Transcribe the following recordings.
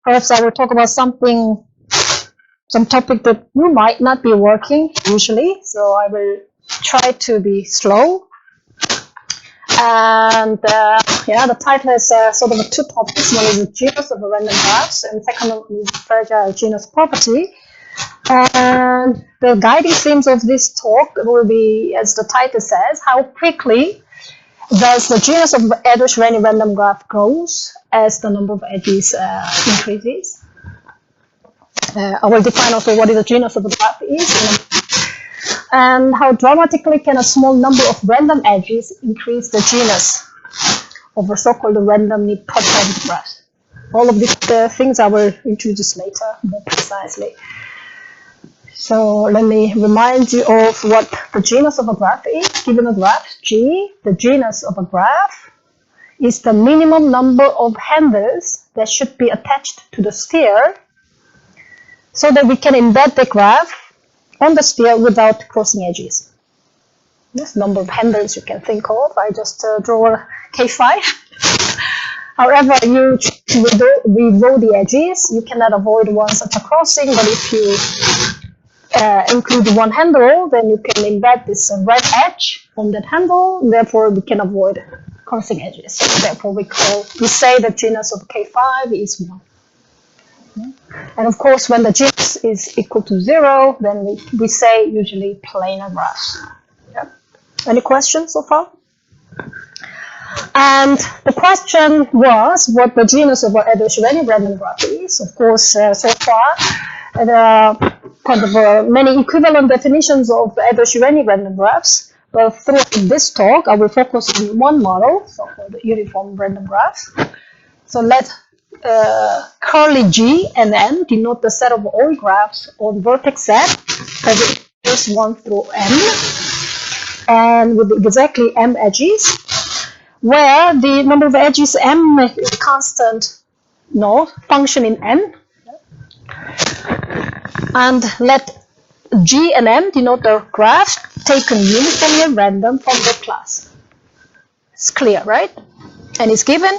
perhaps I will talk about some topic that you might not be working usually, so I will try to be slow. And the title is sort of two topics. One is the genus of random graphs, and second is fragile genus property. And the guiding themes of this talk will be, as the title says, how quickly does the genus of Erdős-Rényi random graph grows as the number of edges increases. I will define also what is the genus of the graph is, and how dramatically can a small number of random edges increase the genus of a so-called randomly perturbed graph. All of these things I will introduce later more precisely. So let me remind you of what the genus of a graph is. Given a graph G, the genus of a graph is the minimum number of handles that should be attached to the sphere so that we can embed the graph on the sphere without crossing edges. This number of handles you can think of. I just draw a K5. However, you redraw the edges. You cannot avoid one such a crossing, but if you include one handle, then you can embed this red edge on that handle. Therefore, we can avoid crossing edges. Therefore, we say the genus of K5 is 1. And of course, when the genus is equal to 0, then we say usually planar graphs. Yeah. Any questions so far? And the question was what the genus of an Erdős-Rényi random graph is. Of course, so far, there are kind of many equivalent definitions of Erdős-Rényi random graphs. But throughout this talk, I will focus on one model, so-called uniform random graphs. So let curly G and M denote the set of all graphs on vertex set as it is 1 through M, and with exactly M edges, where the number of edges M is constant, function in N. And let G and M denote the graphs taken uniformly random from the class. It's clear, right? And it's given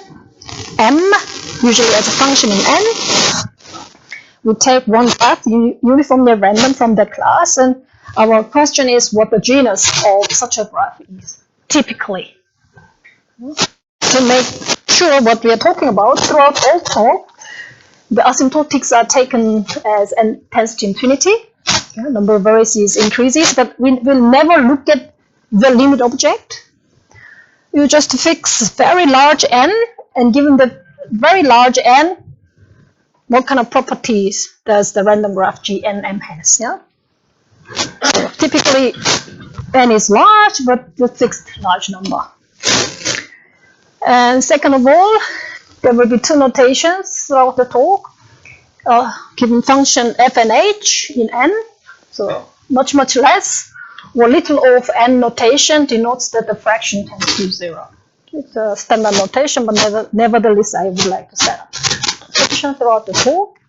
M, usually as a function in N. We take one graph uniformly random from that class, and our question is what the genus of such a graph is, typically. To make sure what we are talking about throughout all talk, the asymptotics are taken as n tends to infinity. Number of vertices increases, but we will never look at the limit object. You just fix very large n, and given the very large n, what kind of properties does the random graph G and M has? Yeah. So typically, n is large, but with fixed large number. And second of all, there will be two notations throughout the talk. Given function f and h in n, so much less, or little of n notation denotes that the fraction tends to 0. It's a standard notation, but nevertheless, I would like to set up notation throughout the talk.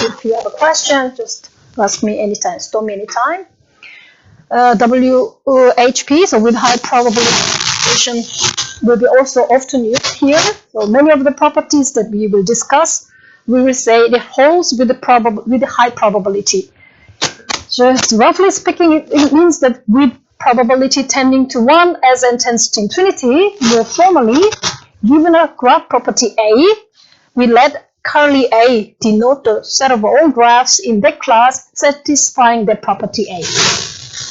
If you have a question, just ask me anytime, stop me anytime. WHP, so with high probability notation, will be also often used here. So many of the properties that we will discuss, we will say it holds with the high probability. Just roughly speaking, it means that with probability tending to 1 as n tends to infinity, more formally, given a graph property A, we let curly A denote the set of all graphs in that class satisfying that property A.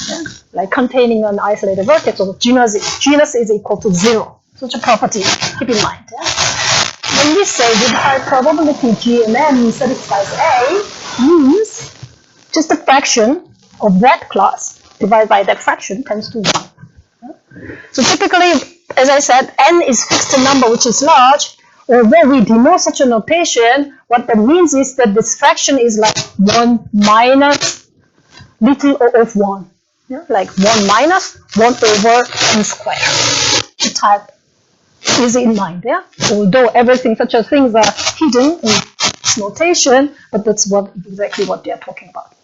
Yeah? Like containing an isolated vertex, or genus is equal to 0. Such a property, keep in mind. Yeah? When we say with high probability G and M satisfies A, means just a fraction of that class divided by that fraction tends to 1. Yeah? So typically, as I said, n is fixed number which is large. Although we denote such a notation, what that means is that this fraction is like 1 minus little o of 1. Yeah? Like 1 minus 1 over n squared. The type is in mind. Yeah? Although everything, such as things are hidden in this notation, but that's exactly what they are talking about.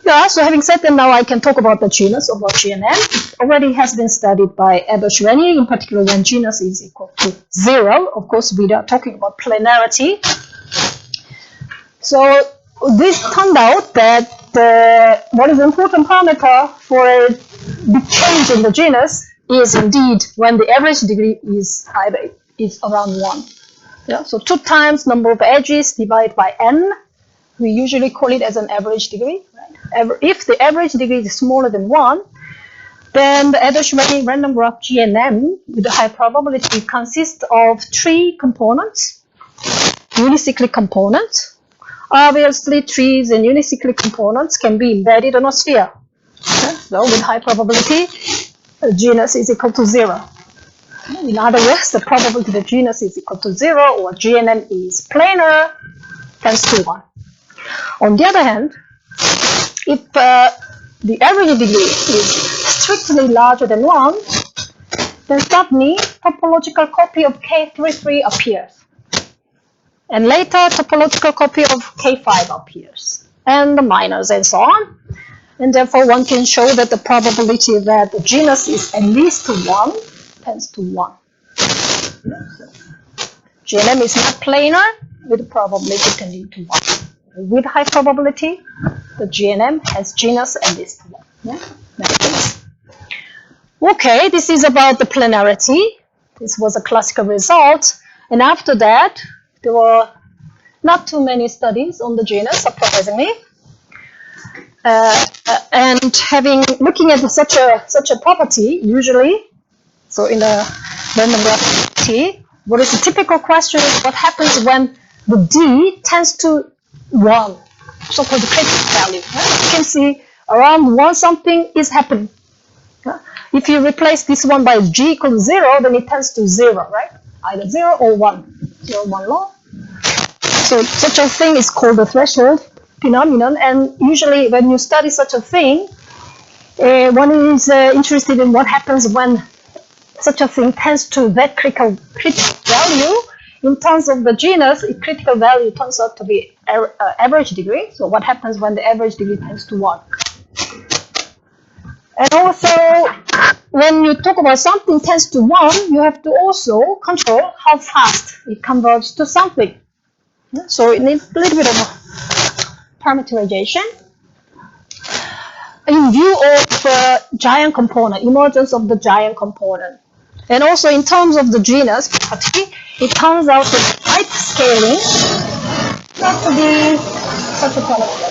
Yeah, so having said that, now I can talk about the genus of GNM. It already has been studied by Erdős-Rényi, in particular when genus is equal to 0. Of course, we are talking about planarity. So this turned out that what is an important parameter for the change in the genus is indeed when the average degree is around 1. Yeah, so 2 times number of edges divided by n. We usually call it as an average degree. Right? If the average degree is smaller than 1, then the Erdős-Rényi random graph GNM with a high probability consists of 3 components, unicyclic components. Obviously, trees and unicyclic components can be embedded on a sphere. Okay? So with high probability, the genus is equal to 0. In other words, the probability the genus is equal to 0 or GNM is planar tends to 1. On the other hand, if the average degree is strictly larger than 1, then suddenly topological copy of K33 appears. And later, topological copy of K5 appears, and the minors and so on. And therefore, one can show that the probability that the genus is at least 1 tends to 1. GNM is not planar with probability tending to 1. With high probability, the GNM has genus at least 1. Yeah? Makes sense. Okay, this is about the planarity. This was a classical result. And after that, there were not too many studies on the genus, surprisingly. And looking at such a property, usually, so in a random graph T, what is the typical question is what happens when the D tends to 1, so-called critical value. You can see around 1 something is happening. If you replace this one by G equals 0, then it tends to 0, right? Either 0 or 1. 0, 1 law. So such a thing is called the threshold phenomenon, and usually when you study such a thing, one is interested in what happens when such a thing tends to that critical value. In terms of the genus, its critical value turns out to be average degree. So what happens when the average degree tends to 1? And also, when you talk about something tends to 1, you have to also control how fast it converges to something. So it needs a little bit of parameterization. In view of giant component, emergence of the giant component. And also in terms of the genus property, it turns out that height scaling not to be such a parameter.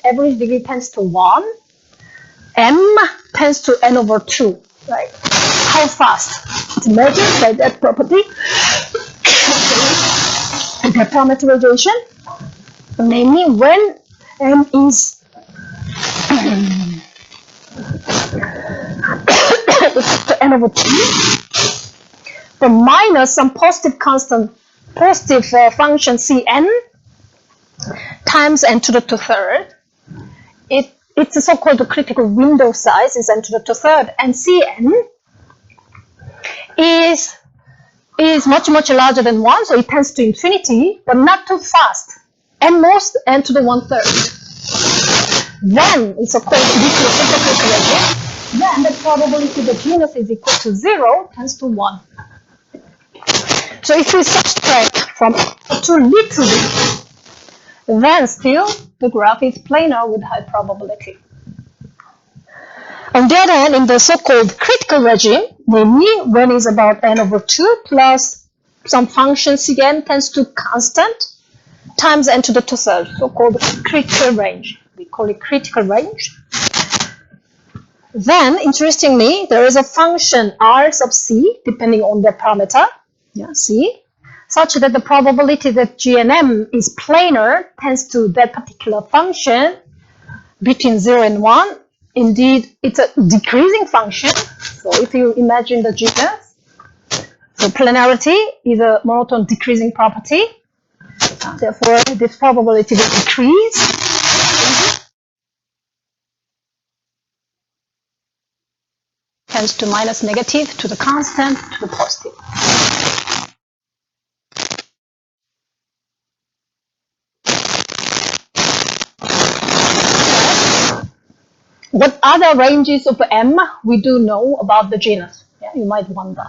Average degree tends to 1, m tends to n over 2, right? How fast it emerges by that property. The parameterization, namely when m is to n over 2, for minus some positive constant, positive function Cn times n to the 2/3, it's a so-called critical window size is n to the 2/3, and Cn is much larger than 1, so it tends to infinity, but not too fast. And most n to the 1/3. Then it's of course this reciprocal regime. Then the probability the genus is equal to 0 tends to 1. So if we subtract from to little bit, then still the graph is planar with high probability. On the other hand, in the so-called critical regime, namely when it's about n over 2 plus some function Cn tends to constant times n to the 2/3, so-called critical range. We call it critical range. Then, interestingly, there is a function r sub c, depending on the parameter, c, such that the probability that GNM is planar tends to that particular function between 0 and 1. Indeed, it's a decreasing function. So if you imagine the genus, so planarity is a monotone decreasing property. Therefore, this probability will decrease. Tends to minus negative to the constant to the positive. What other ranges of M we do know about the genus? Yeah, you might wonder.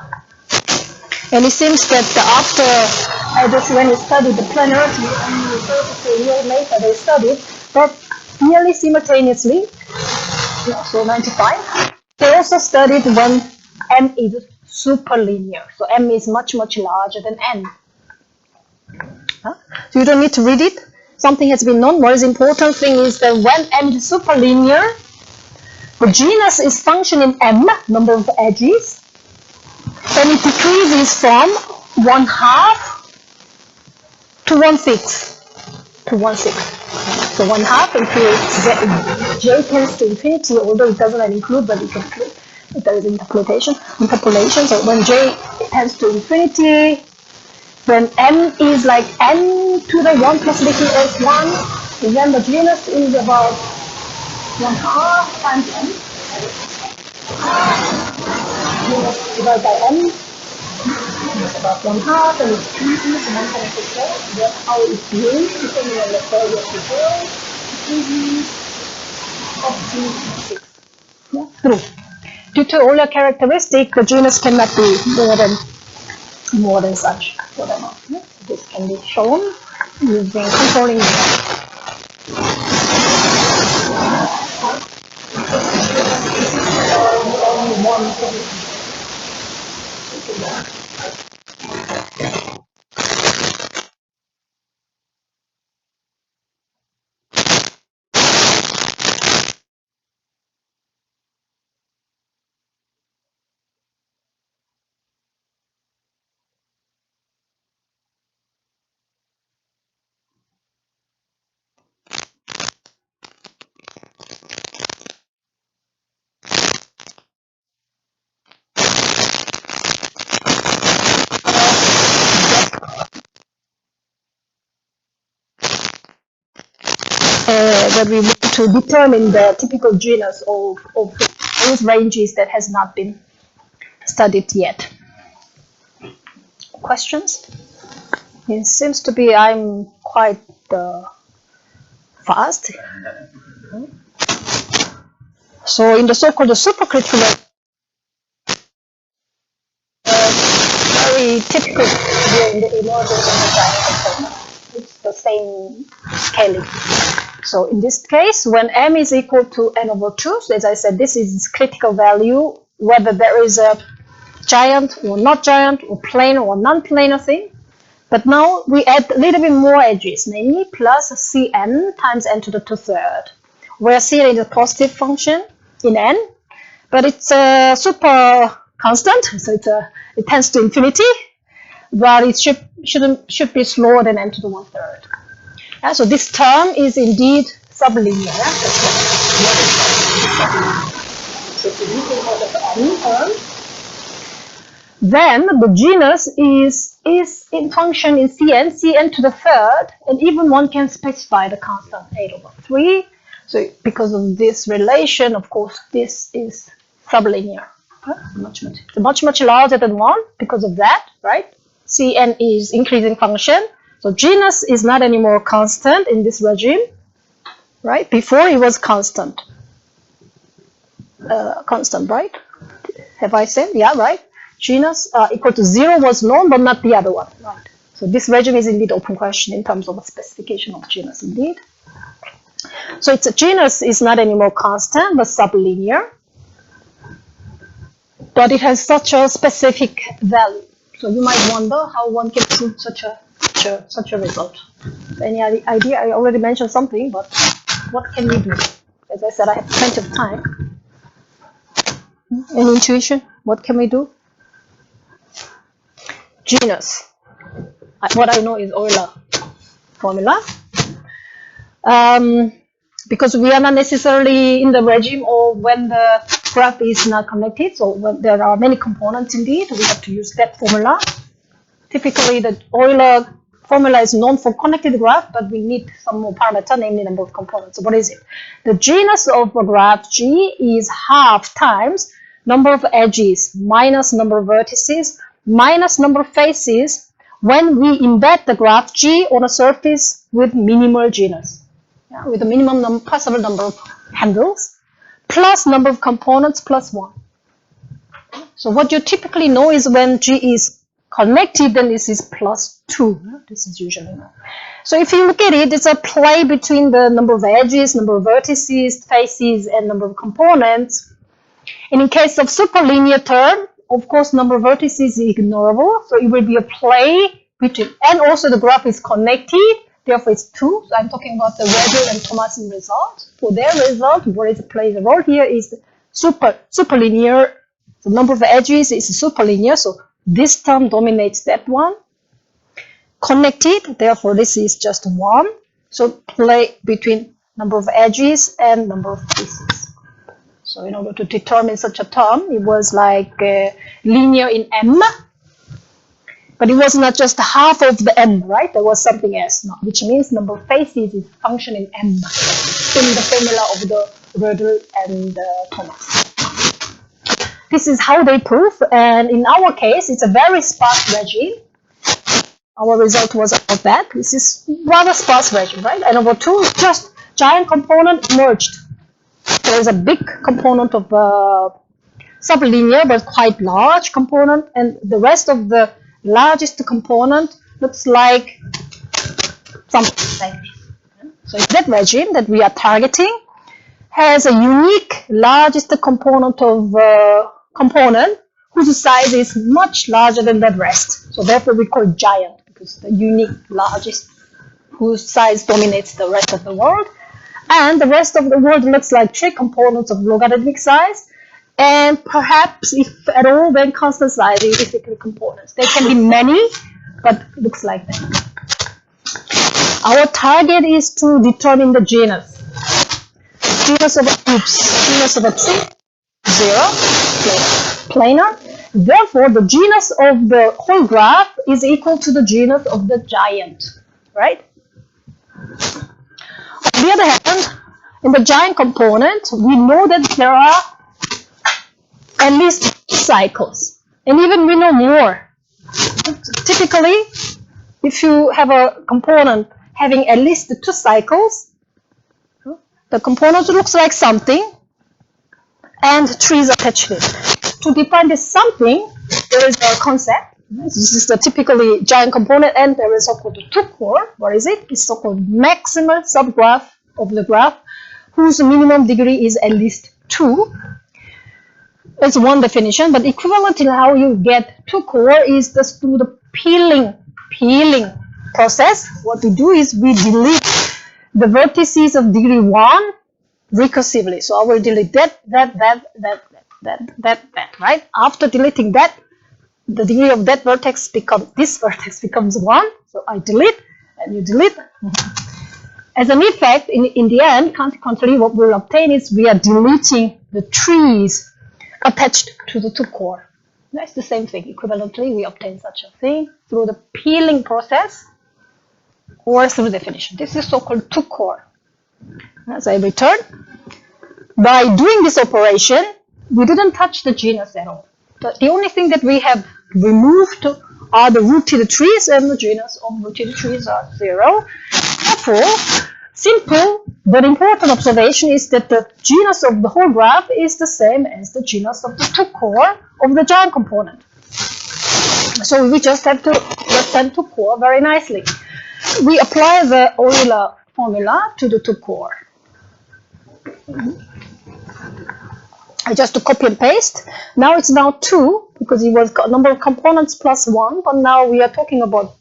And it seems that after Erdős-Rényi studied the planarity, and 33 years later they studied that nearly simultaneously, so 95, they also studied when M is superlinear. So M is much, much larger than N. Huh? So you don't need to read it. Something has been known. What is important thing is that when M is superlinear, the genus is functioning M, number of edges, and it decreases from 1/2 to 1/6. To 1/6. So 1/2 until J tends to infinity, although it doesn't include, but it includes. There is interpolation. So when J tends to infinity, when M is like N to the 1 plus little s 1, and then the genus is about 1/2 times M. Genus divided by M is about 1/2, and it's easy, so 1.64. That's how it's used, depending on the value of the J. It's easy up to 6. Yeah, true. Due to Euler characteristic, the genus cannot be more than such. Whatever. Yeah. This can be shown using controlling. That we want to determine the typical genus of those ranges that has not been studied yet. Questions? It seems to be I'm quite fast. So in the so-called supercritical, very typical here in the emergence of the giant component. It's the same scaling. So in this case, when M is equal to N over 2, so as I said, this is critical value, whether there is a giant or not giant, or planar or non-planar thing. But now we add a little bit more edges, namely plus Cn times n to the 2/3, where Cn is a positive function in n, but it's a super constant, so it tends to infinity, but it should be slower than n to the 1/3. Yeah, so this term is indeed sublinear. Yeah? So if you think of the n term, then the genus is in function in Cn to the 3rd, and even one can specify the constant 8 over 3. So because of this relation, of course, this is sublinear. Much larger than 1 because of that, right? Cn is increasing function. So genus is not anymore constant in this regime, right? Before it was constant. Constant, right? Have I said? Yeah, right? Genus equal to 0 was known, but not the other one, right? So this regime is indeed open question in terms of a specification of genus, indeed. So it's a genus is not anymore constant, but sublinear. But it has such a specific value. So you might wonder how one can prove such a result. Any idea? I already mentioned something, but what can we do? As I said, I have plenty of time. Any intuition? What can we do? Genus. What I know is Euler formula. Because we are not necessarily in the regime of when the graph is not connected. So when there are many components indeed, we have to use that formula. Typically, the Euler formula is known for connected graph, but we need some more parameter, namely number of components. So what is it? The genus of a graph G is half times number of edges minus number of vertices minus number of faces when we embed the graph G on a surface with minimal genus, with a minimum possible number of handles. plus number of components plus 1. So what you typically know is when G is connected, then this is plus 2. This is usually known. So if you look at it, it's a play between the number of edges, number of vertices, faces, and number of components. And in case of superlinear term, of course, number of vertices is ignorable. So it will be a play between, and also the graph is connected. Therefore, it's 2. So I'm talking about the Weber and Thomason result. For their result, what is plays a role here is the superlinear. The number of edges is superlinear. So this term dominates that one. Connected, therefore this is just 1. So play between number of edges and number of faces. So in order to determine such a term, it was like linear in M. But it was not just half of the M, right? There was something else, which means number of faces is function in M, in the formula of the Erdős and Thomas. This is how they prove, and in our case, it's a very sparse regime. Our result was about that. This is rather sparse regime, right? And number 2 is just giant component merged. There is a big component of sublinear, but quite large component, and the rest of the largest component looks like something like this. So that regime that we are targeting has a unique largest component of component whose size is much larger than the rest. So therefore we call it giant, because the unique largest whose size dominates the rest of the world. And the rest of the world looks like 3 components of logarithmic size, and perhaps, if at all, then constant size is the components. There can be many, but it looks like that. Our target is to determine the genus. Genus of a tree, 0, planar. Therefore, the genus of the whole graph is equal to the genus of the giant, right? On the other hand, in the giant component, we know that there are at least 2 cycles, and even we know more. Typically, if you have a component having at least 2 cycles, the component looks like something, and trees attached to it. To define this something, there is a concept. This is the typically giant component, and there is so-called 2-core. What is it? It's so-called maximal subgraph of the graph, whose minimum degree is at least 2. That's one definition, but equivalent to how you get 2-core is just through the peeling process. What we do is we delete the vertices of degree 1 recursively. So I will delete that, right? After deleting that, the degree of that vertex becomes, this vertex becomes 1. So I delete, and you delete. As an effect, in the end, consequently, what we'll obtain is we are deleting the trees attached to the 2-core. That's the same thing. Equivalently, we obtain such a thing through the peeling process or through definition. This is so-called 2-core. As I return, by doing this operation, we didn't touch the genus at all. The only thing that we have removed are the rooted trees, and the genus of rooted trees are 0. Therefore, simple but important observation is that the genus of the whole graph is the same as the genus of the 2-core of the giant component. So we just have to represent 2-core very nicely. We apply the Euler formula to the 2-core. Just to copy and paste. Now it's now 2, because it was a number of components plus 1, but now we are talking about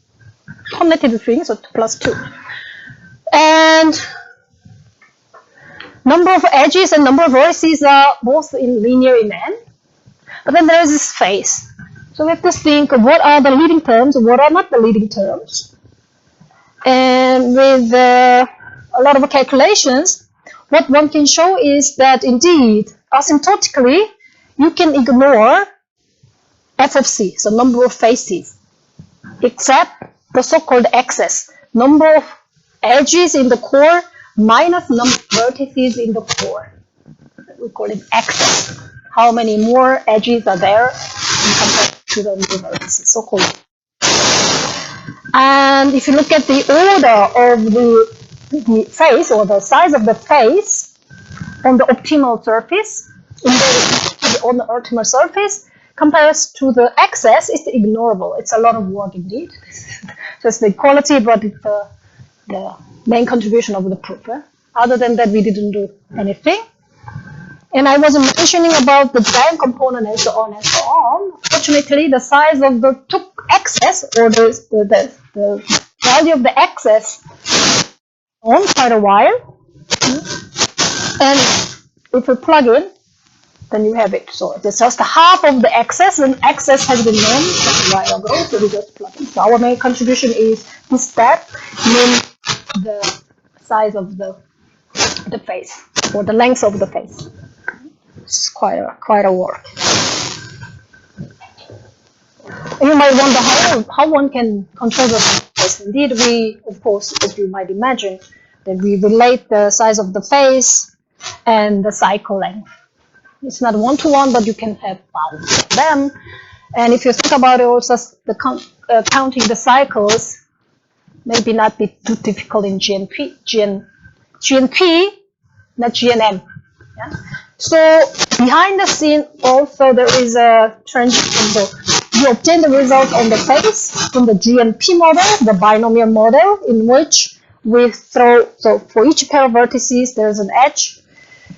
connected things, so plus 2. And number of edges and number of vertices are both in linear in N. But then there is this phase. So we have to think of what are the leading terms and what are not the leading terms. And with a lot of calculations, what one can show is that indeed, asymptotically, you can ignore f of c, so number of faces, except the so-called excess, number of edges in the core minus number of vertices in the core. We call it excess. How many more edges are there compared to the number of vertices, so-called. And if you look at the order of the face or the size of the face, on the optimal surface, on the optimal surface, compared to the excess, it's ignorable. It's a lot of work indeed. So it's the equality, but it's the main contribution of the proof. Other than that, we didn't do anything. And I was mentioning about the giant component and so on and so on. Fortunately, the size of the excess, or the value of the excess, on quite a while. And if you plug in, then you have it. So it's just half of the excess, and excess has been known a while ago, so we just plug in. So our main contribution is this step, means the size of the face, or the length of the face. It's quite a work. You might wonder how one can control the face. Indeed, we, of course, as you might imagine, that we relate the size of the face and the cycle length. It's not one-to-one, but you can have bounds of them. And if you think about it, also the counting the cycles maybe not be too difficult in GNP, not GNM. Yeah? So behind the scene, also there is a transition. So you obtain the result on the face from the GNP model, the binomial model, in which we throw. So for each pair of vertices, there is an edge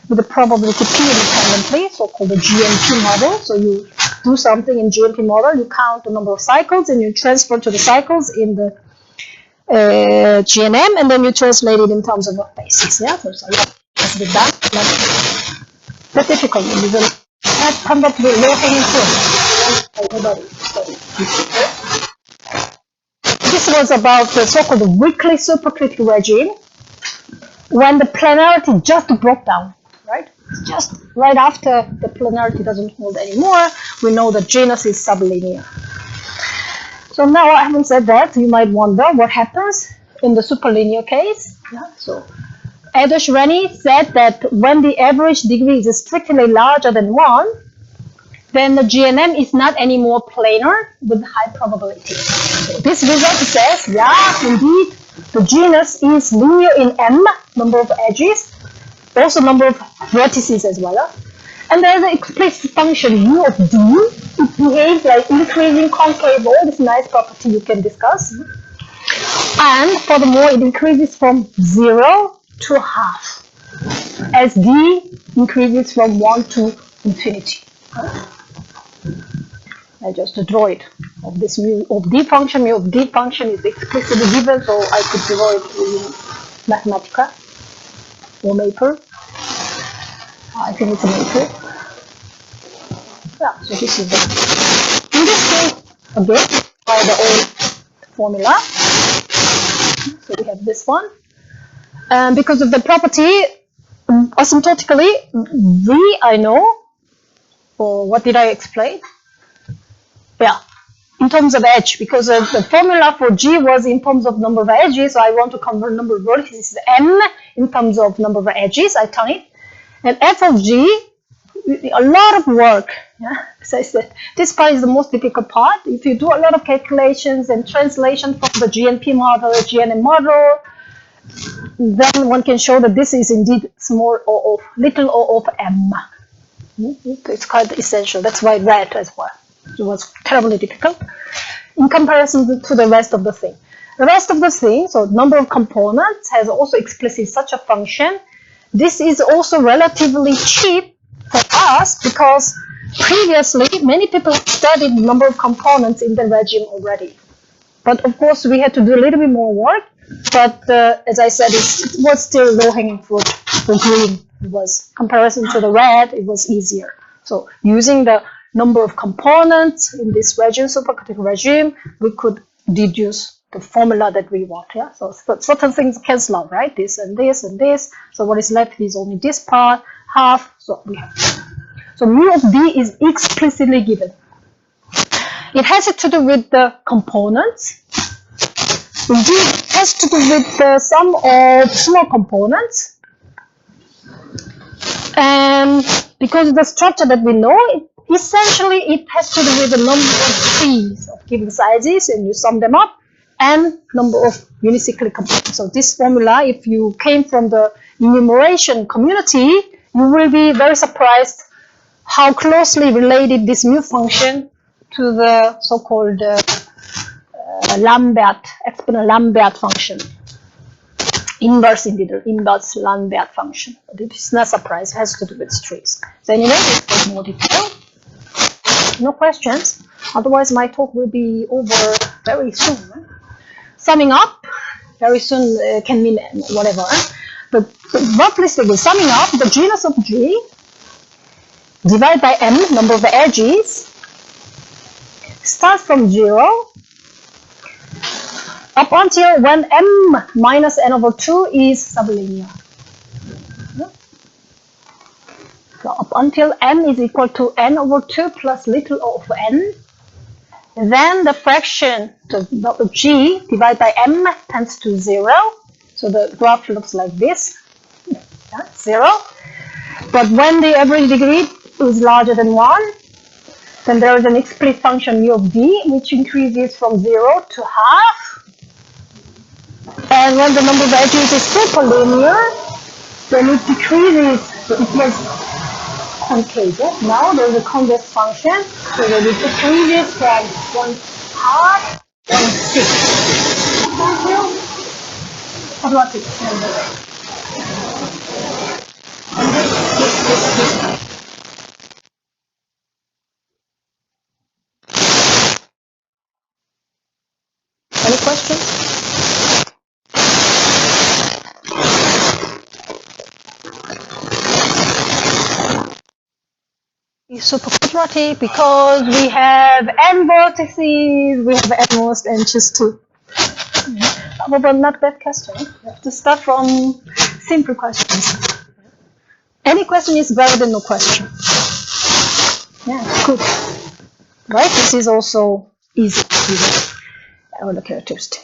with the probability p independently, so-called the GNP model. So you do something in GNP model, you count the number of cycles, and you transfer to the cycles in the GNM, and then you translate it in terms of basis. Yeah, so that's the done. That's difficult. You will have come up with low-hanging fruit. This was about the so-called weakly supercritical regime when the planarity just broke down. Right? Just right after the planarity doesn't hold anymore, we know that genus is sublinear. So now, having said that, you might wonder what happens in the superlinear case. Yeah, so Erdős-Rényi said that when the average degree is strictly larger than 1, then the GNM is not anymore planar with high probability. So this result says, yeah, indeed, the genus is linear in M, number of edges, also number of vertices as well. And there's an explicit function u of d. It behaves like increasing concave, all this nice property you can discuss. And furthermore, it increases from 0 to half as d increases from 1 to infinity. I just draw it of this mu of d function. Mu of d function is explicitly given, so I could draw it in Mathematica or Maple. I think it's a Maple. Yeah, so this is it. In this case, again, by the old formula. So we have this one. And because of the property, asymptotically, V I know. Or what did I explain? Yeah, in terms of edge, because the formula for G was in terms of number of edges, so I want to convert number of vertices M in terms of number of edges, I turn it. And F of G, a lot of work. Yeah? As I said, this part is the most difficult part. If you do a lot of calculations and translation from the GNP model, GNM model, then one can show that this is indeed small O of, little O of M. It's quite essential. That's why I read as well. It was terribly difficult in comparison to the rest of the thing. The rest of the thing, so number of components, has also explicit such a function. This is also relatively cheap for us because previously many people studied the number of components in the regime already. But of course we had to do a little bit more work. But as I said, it was still low-hanging fruit for green. It was comparison to the red, it was easier. So using the number of components in this regime, supercritical regime, we could deduce the formula that we want. Yeah. So certain things cancel out, right? This and this and this. So what is left is only this part, half. So we have. So mu of d is explicitly given. It has to do with the components. Indeed, it has to do with the sum of small components. And because of the structure that we know, essentially it has to do with the number of trees of given sizes, and you sum them up, and number of unicyclic components. So this formula, if you came from the enumeration community, you will be very surprised how closely related this mu function to the so-called Lambert, exponent Lambert function. Inverse indeed, inverse Lambert function. But it is not surprise, it has to do with trees. So anyway, this is more detail. No questions, otherwise my talk will be over very soon. Summing up, very soon can mean whatever. But roughly speaking, summing up, the genus of G divided by m, number of edges, starts from 0 up until when m minus n over 2 is sublinear. So up until m is equal to n over 2 plus little of n, then the fraction of g divided by m tends to 0. So the graph looks like this, 0. But when the average degree is larger than 1, then there is an explicit function mu of d, which increases from 0 to half. And when the number of edges is superlinear, then it decreases, so it was concave. Now there is a convex function, so that it decreases from 1/2 to 1/6. Quadratic number. Any questions? It's super quadratic because we have n vertices, we have n most and just 2. But not bad question. You have to start from simple questions. Any question is better than no question. Yeah, good. Right? This is also easy. All the characteristic.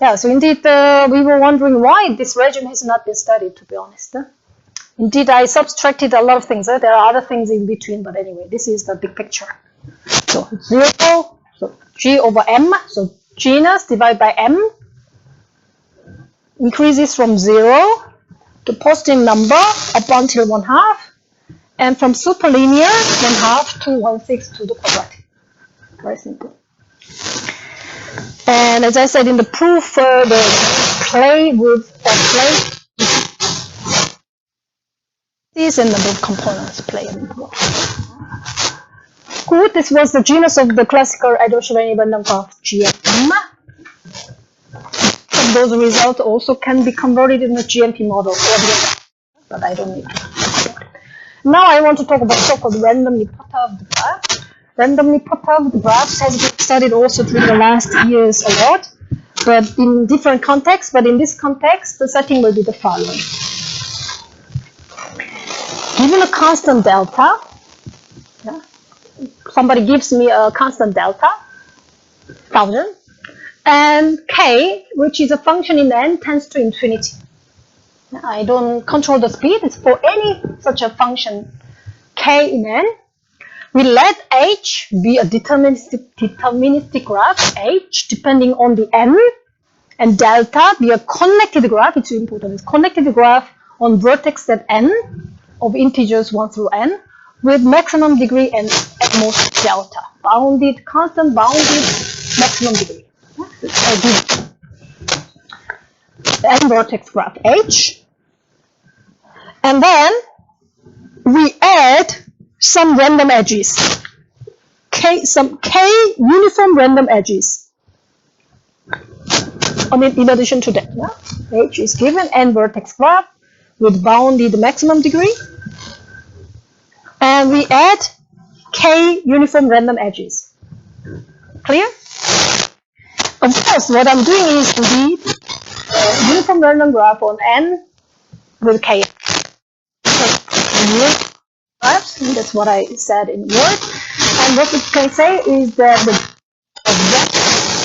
Yeah, so indeed we were wondering why this region has not been studied, to be honest. Indeed, I subtracted a lot of things. There are other things in between, but anyway, this is the big picture. So 0, so G over M, so genus divided by M increases from 0 to positive number up until 1/2, and from superlinear 1/2 to 1/6 to the quadratic. Very simple. And as I said in the proof, the play with these and number of components play an important role. Good. This was the genus of the classical Erdős-Rényi random graph GM. Those results also can be converted in the GMP model, but I don't need to. Now I want to talk about so-called randomly perturbed graphs. Randomly perturbed graphs has been studied also during the last years a lot, but in different contexts. But in this context, the setting will be the following. Given a constant delta, somebody gives me a constant delta, 1000, and k, which is a function in n, tends to infinity. I don't control the speed. It's for any such a function k in n. We let h be a deterministic graph, h, depending on the n, and delta be a connected graph. It's important. It's connected graph on vertex set n of integers 1 through n with maximum degree and at most delta. Bounded, constant bounded maximum degree. N vertex graph H. And then we add some random edges. Some k uniform random edges. In addition to that, H is given N vertex graph with bounded maximum degree, and we add k uniform random edges. Clear? Of course, what I'm doing is indeed uniform random graph on n with k. That's what I said in Word. And what we can say is that the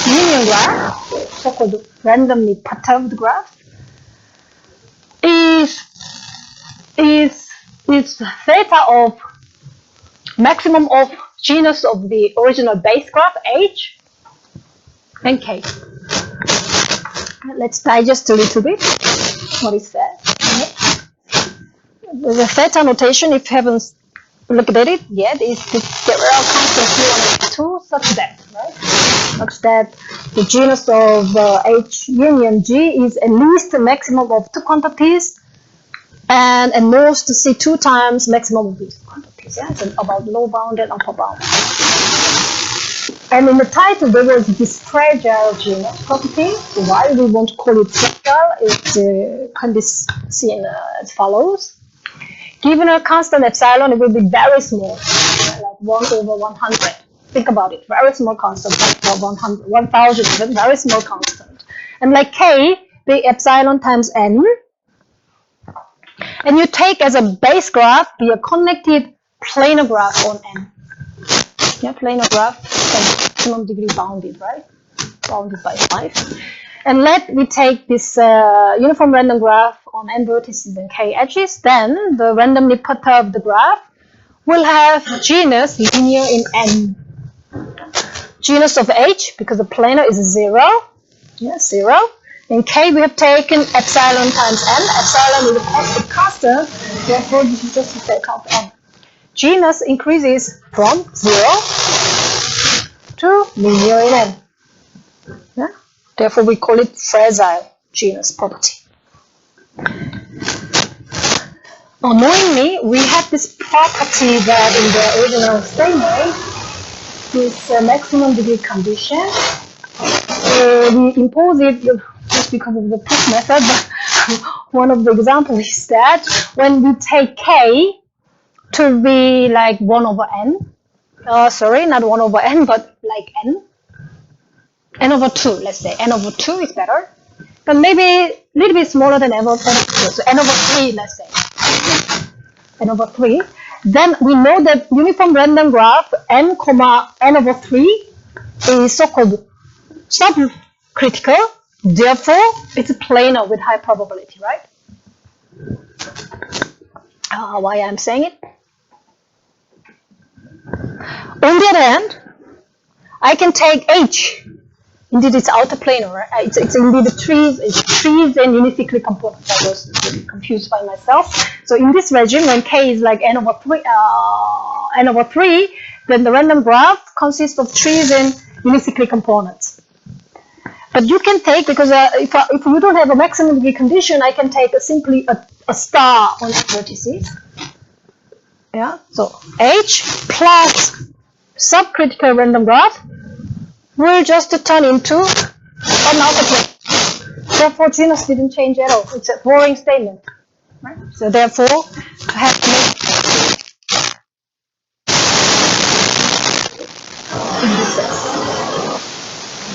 union graph, so-called randomly perturbed graph, is theta of maximum of genus of the original base graph H and K. Let's digest a little bit what is said. The theta notation, if you haven't looked at it yet, is the real constant Q1 such that, right? Such that the genus of H union G is at least a maximum of 2 quantities, and at most C2 times maximum of these quantities. Yeah, it's about low bound and upper bound. And in the title, there was this fragile genus property. Why we want to call it fragile can be seen as follows. Given a constant epsilon, it will be very small, like 1/100. Think about it, very small constant, like 100, 1000 is a very small constant. And like K, the epsilon times N. And you take as a base graph, be a connected planar graph on N. Yeah, planar graph, maximum degree bounded, right? Bounded by 5. And let me take this uniform random graph on N vertices and K edges, then the randomly perturbed graph will have genus linear in N. Genus of H, because the planar is 0. Yeah, 0. In K, we have taken epsilon times N. Epsilon is a positive constant, therefore this is just to take out N. Genus increases from 0 to linear in N. Yeah? Therefore, we call it fragile genus property. Annoyingly, we had this property that in the original statement, this maximum degree condition, we impose it just because of the proof method, but one of the examples is that when we take K to be like 1/n, sorry, not 1/n, but like N, N/2, let's say, N/2 is better, but maybe a little bit smaller than N/2, so N/3, let's say, N/3, then we know that uniform random graph N, N/3 is so-called subcritical, therefore it's planar with high probability, right? Why I'm saying it? On the other hand, I can take H. Indeed, it's outer planar, right? It's indeed trees and unicyclic components. I was really confused by myself. So in this regime, when K is like N/3, then the random graph consists of trees and unicyclic components. But you can take, because if you don't have a maximum degree condition, I can take simply a star on vertices. Yeah, so H plus subcritical random graph will just turn into an outer plane. Therefore, genus didn't change at all. It's a boring statement. Right? So therefore, I have to make in this sense.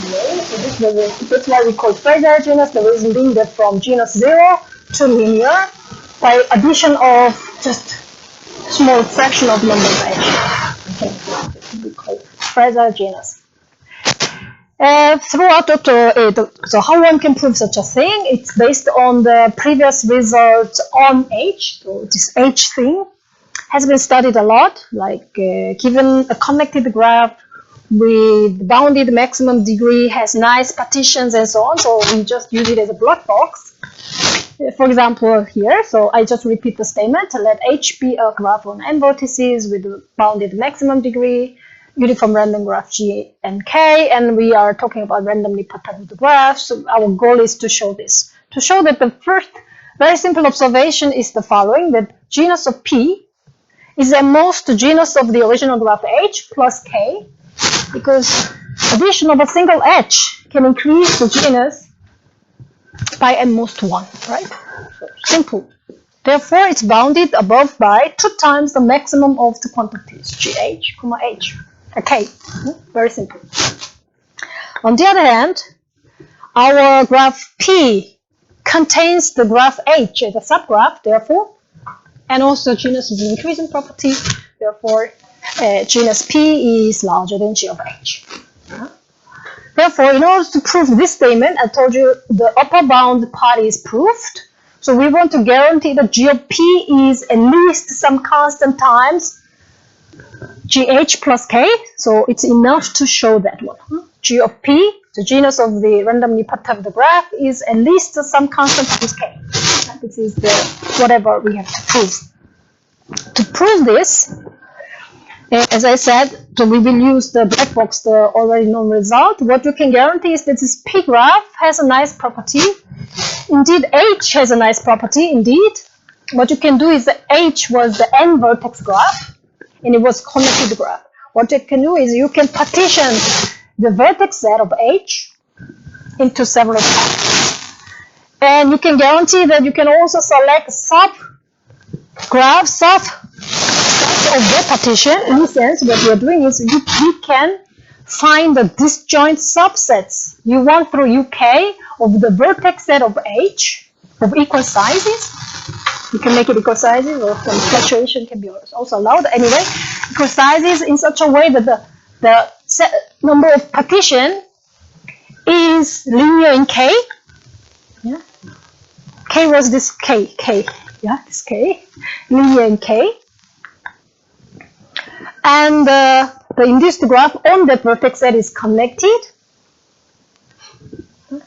Okay, so that's why we call fragile genus. The reason being that from genus 0 to linear by addition of just small fraction of number of H. Okay, we call fragile genus. So how one can prove such a thing? It's based on the previous results on H. So this H thing has been studied a lot. Like given a connected graph with bounded maximum degree, has nice partitions and so on. So we just use it as a black box. For example, here. So I just repeat the statement. Let H be a graph on n vertices with bounded maximum degree. Uniform random graph G and K, and we are talking about randomly perturbed graphs. So our goal is to show this. To show that the first very simple observation is the following, that genus of P is at most the genus of the original graph H plus K, because addition of a single H can increase the genus by at most 1, right? So simple. Therefore, it's bounded above by 2 times the maximum of the quantities, GH, H. Okay, very simple. On the other hand, our graph P contains the graph H as a subgraph, therefore, and also genus is an increasing property, therefore, genus P is larger than G of H. Therefore, in order to prove this statement, I told you the upper bound part is proved. So we want to guarantee that G of P is at least some constant times GH plus K, so it's enough to show that one. G of P, the genus of the randomly perturbed graph, is at least some constant times K. This is the whatever we have to prove. To prove this, as I said, so we will use the black box, the already known result. What you can guarantee is that this P graph has a nice property. Indeed, H has a nice property, indeed. What you can do is that H was the n vertex graph, and it was connected graph. What you can do is you can partition the vertex set of H into several parts. And you can guarantee that you can also select sub-graphs of the partition. In this sense, what we are doing is you can find the disjoint subsets you want through UK of the vertex set of H of equal sizes. You can make it equal sizes, or some fluctuation can be also allowed. Anyway, equal sizes in such a way that the number of partition is linear in K. Yeah. K was this K. Yeah, this K. Linear in K. And the induced graph on that vertex set is connected.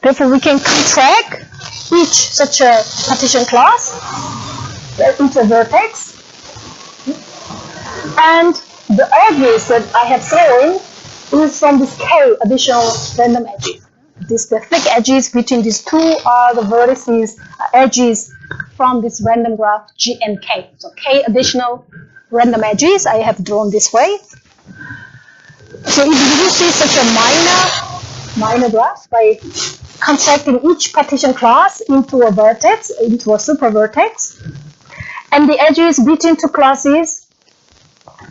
Therefore, we can contract each such a partition class, each a vertex. And the edges that I have thrown is from this K additional random edges. The thick edges between these two are the vertices, edges from this random graph G and K. So K additional random edges I have drawn this way. So if you see such a minor graph by contracting each partition class into a vertex, into a super vertex, and the edges between two classes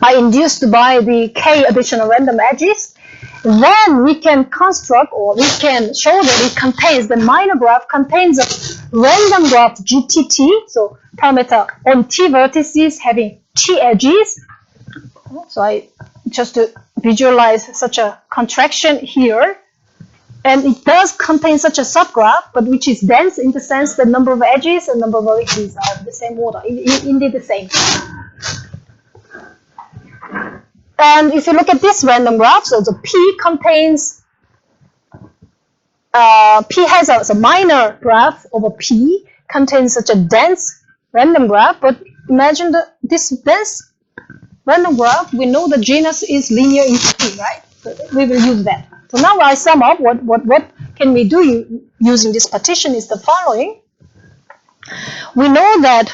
are induced by the K additional random edges, then we can construct, or we can show that it contains, the minor graph contains a random graph GTT, so parameter on T vertices having T edges. So I just to visualize such a contraction here, and it does contain such a subgraph, but which is dense in the sense that number of edges and number of vertices are of the same order, indeed the same. And if you look at this random graph, so the P contains, P has a minor graph over P, contains such a dense random graph, but imagine this dense random graph, we know the genus is linear in P, right? So we will use that. So now I sum up what can we do using this partition is the following. We know that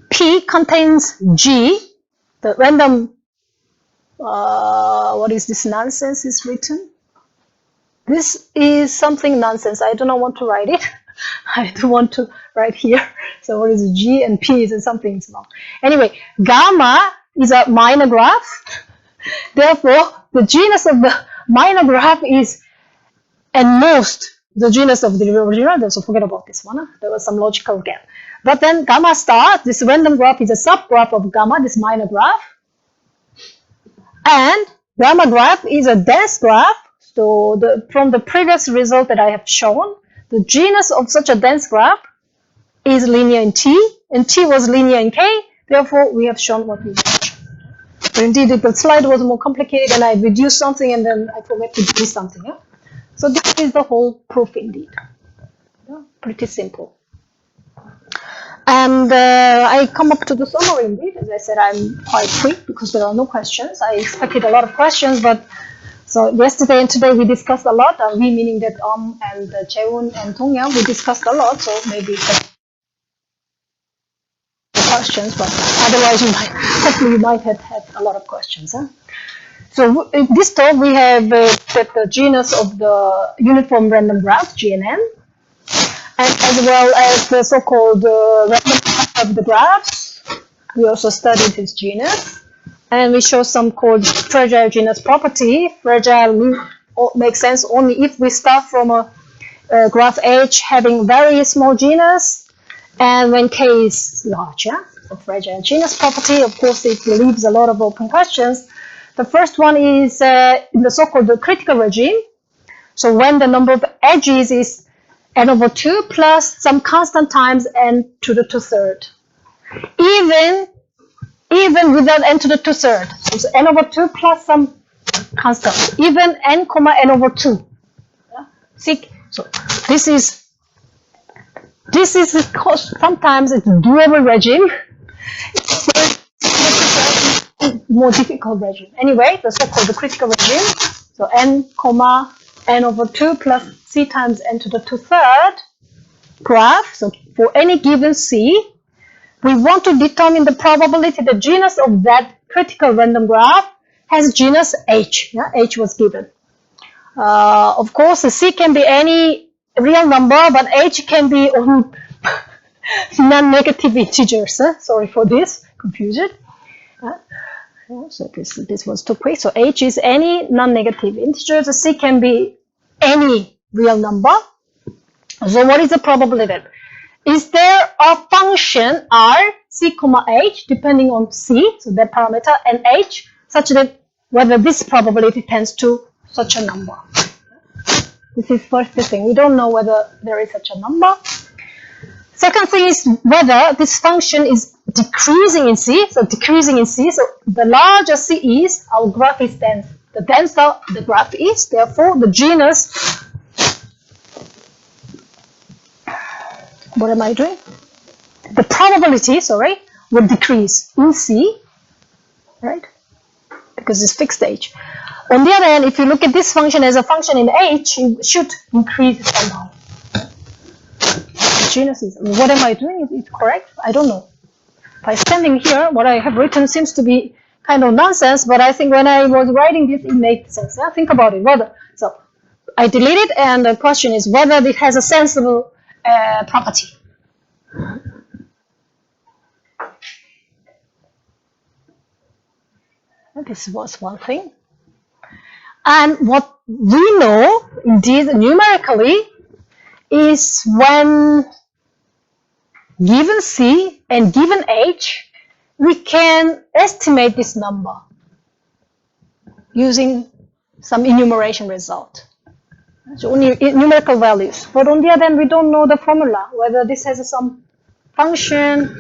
P contains G, the random, what is this nonsense is written? This is something nonsense. I do not want to write it. I don't want to write here. So what is G and P is something wrong. Anyway, gamma is a minor graph. Therefore, the genus of the minor graph is at most the genus of the original. So forget about this one. Huh? There was some logical gap. But then gamma star, this random graph is a subgraph of gamma, this minor graph. And gamma graph is a dense graph. So from the previous result that I have shown, the genus of such a dense graph is linear in T, and T was linear in K. Therefore, we have shown what we have shown. So indeed, the slide was more complicated, and I reduced something, and then I forgot to do something. Yeah? So this is the whole proof indeed. Yeah? Pretty simple. And I come up to the summary indeed. As I said, I'm quite quick because there are no questions. I expected a lot of questions, but so yesterday and today we discussed a lot. We meaning that and Jaewoon and Donghyun, we discussed a lot. So maybe questions, but otherwise hopefully you might have had a lot of questions. Huh? So in this talk we have that the genus of the uniform random graph GNN, and as well as the so-called random of the graphs. We also studied this genus. And we show some called fragile genus property. Fragile makes sense only if we start from a graph H having very small genus, and when K is large. Yeah? So fragile genus property, of course, it leaves a lot of open questions. The first one is in the so-called critical regime. So when the number of edges is n over 2 plus some constant times n to the 2/3. Even without n to the 2/3. So n over 2 plus some constant. Even n comma n over 2. Yeah? See, so this is this is sometimes it's durable regime. More difficult regime. Anyway, the so-called the critical regime. So n comma n over 2 plus c times n to the 2/3 graph. So for any given c, we want to determine the probability the genus of that critical random graph has genus H. Yeah, H was given. Of course, the c can be any real number, but H can be non-negative integers. Sorry for this confusion. So this was too quick. So H is any non-negative integer. The C can be any real number. So what is the probability? Is there a function R, C, H, depending on C, so that parameter, and H, such that whether this probability tends to such a number? This is first thing. We don't know whether there is such a number. Second thing is whether this function is decreasing in C, so decreasing in C, so the larger C is, our graph is dense. The denser the graph is, therefore the genus, what am I doing? The probability, will decrease in C, right? Because it's fixed H. On the other hand, if you look at this function as a function in H, it should increase somehow. Genus is, what am I doing? Is it correct? I don't know. By standing here, what I have written seems to be kind of nonsense, but I think when I was writing this, it made sense. Yeah? Think about it. Whether, so I delete it, and the question is whether it has a sensible property. This was one thing. And what we know, indeed, numerically, is when given C and given H, we can estimate this number using some enumeration result. So only numerical values. But on the other hand, we don't know the formula, whether this has some function.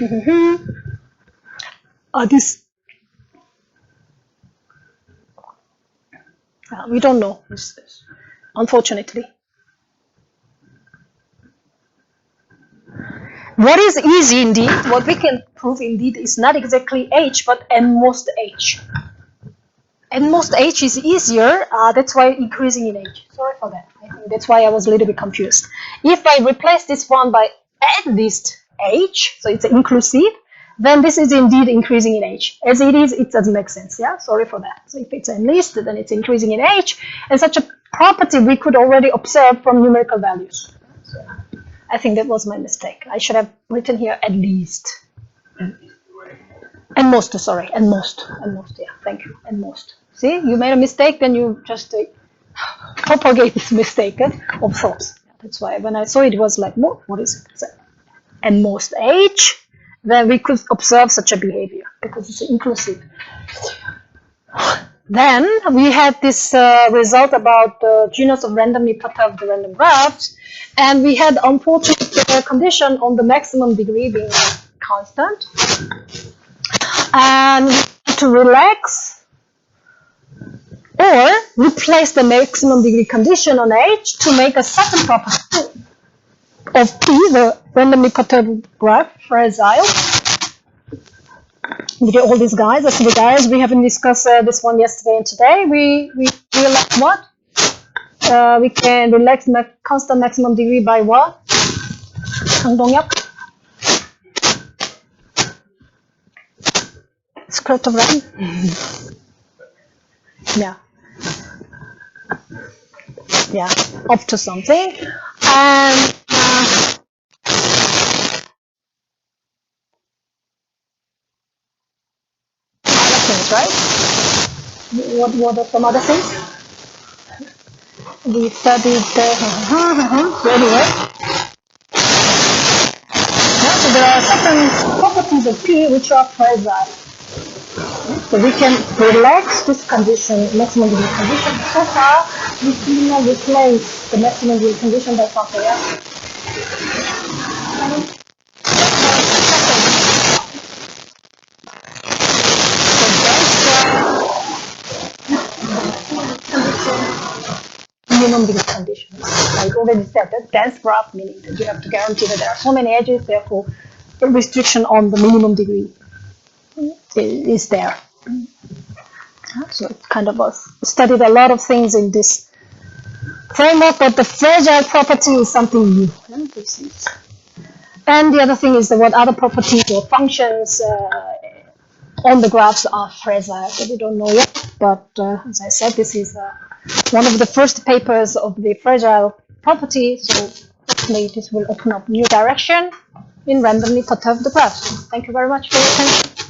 We don't know, unfortunately. What is easy indeed, what we can prove indeed is not exactly H, but n most H. N most H is easier, that's why increasing in H. Sorry for that. I think that's why I was a little bit confused. If I replace this one by at least H, so it's inclusive, then this is indeed increasing in H. As it is, it doesn't make sense, yeah? Sorry for that. So if it's at least, then it's increasing in H, and such a property we could already observe from numerical values. So I think that was my mistake. I should have written here at least. And most, sorry, and most, yeah, thank you, and most. See, you made a mistake, then you just propagate this mistake of thoughts. That's why when I saw it, it was like, what is it? So, and most H, then we could observe such a behavior because it's inclusive. Then we had this result about the genus of randomly perturbed random graphs, and we had unfortunate condition on the maximum degree being constant. And to relax or replace the maximum degree condition on H to make a second property of P, the randomly perturbed graph, fragile. We did all these guys. That's the guys we haven't discussed this one yesterday and today. We realize what? We can relax constant maximum degree by what? 강동혁? Square of RAM? Yeah, up to something. And right? What are some other things? We studied anyway. Yeah, so there are certain properties of P which are fragile. So we can relax this condition, maximum degree condition. So far, we cannot replace the maximum degree condition by something else. Minimum degree conditions. I already said that dense graph, meaning that you have to guarantee that there are so many edges, therefore a restriction on the minimum degree is there. So it kind of studied a lot of things in this framework, but the fragile property is something new. And the other thing is that what other properties or functions on the graphs are fragile, that we don't know yet. But as I said, this is one of the first papers of the fragile property, so hopefully this will open up new direction in randomly perturbed graphs. Thank you very much for your attention.